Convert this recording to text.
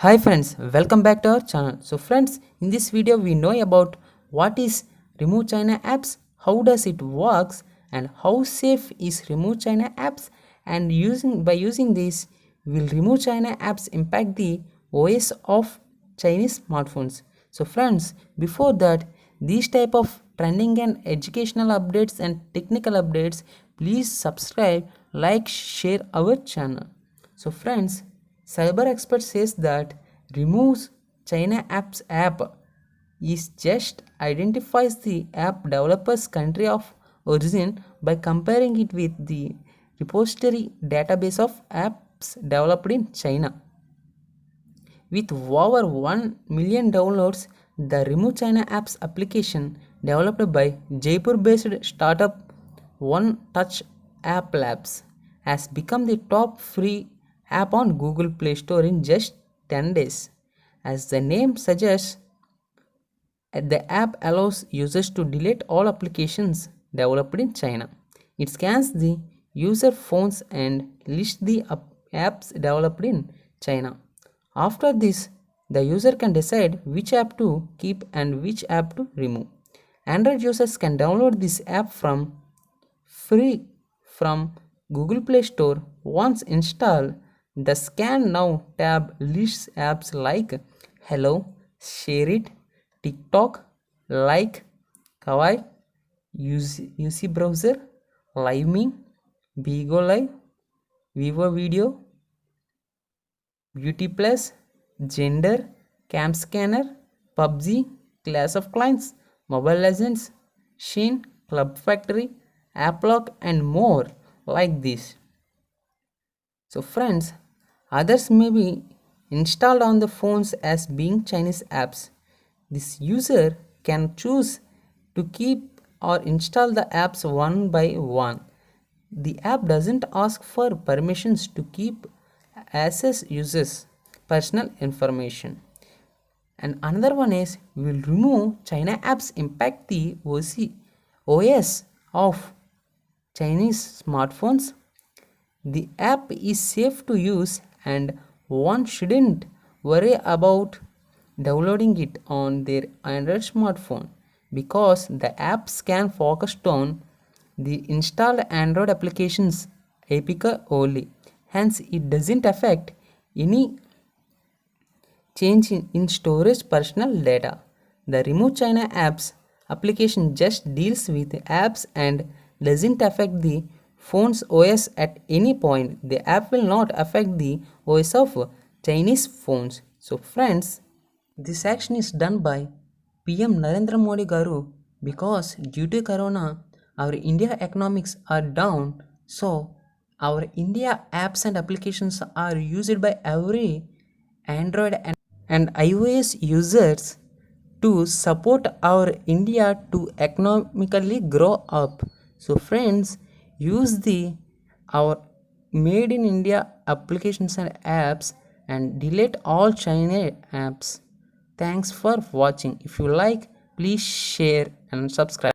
Hi friends, welcome back to our channel. So friends, in this video we know about what is remove China apps, how does it works, and how safe is remove China apps, and using this will remove China apps impact the OS of Chinese smartphones. So friends, before that, these type of trending and educational updates and technical updates, please subscribe, like, share our channel. So friends, cyber expert says that removes China apps app is just identifies the app developer's country of origin by comparing it with the repository database of apps developed in China. With over 1 million downloads, the Remove China Apps application developed by Jaipur-based startup One Touch App Labs has become the top free app on Google Play Store in just 10 days. As the name suggests, the app allows users to delete all applications developed in China. It scans the user phones and lists the apps developed in China. After this, the user can decide which app to keep and which app to remove. Android users can download this app free from Google Play Store. Once installed, the Scan Now tab lists apps like Hello, Share It, TikTok, Like, Kwai, UC Browser, LiveMe, Bigo Live, Vivo Video, Beauty Plus, Xender, Cam Scanner, PUBG, Clash of Clans, Mobile Legends, Sheen, Club Factory, Applock, and more like this. So friends, others may be installed on the phones as being Chinese apps. This user can choose to keep or install the apps one by one. The app doesn't ask for permissions to keep access users' personal information. And another one is will remove China apps impact the OS of Chinese smartphones. The app is safe to use and one shouldn't worry about downloading it on their Android smartphone because the apps can focus on the installed Android applications APK only. Hence, it doesn't affect any change in storage personal data. The Remove China apps application just deals with apps and doesn't affect the phone's OS at any point. The app will not affect the OS of Chinese phones. So friends, this action is done by PM Narendra Modi Garu because due to Corona, our India economics are down. So our India apps and applications are used by every Android and iOS users to support our India to economically grow up. So friends, use the our made in India applications and apps and delete all China apps. Thanks for watching. If you like, please share and subscribe.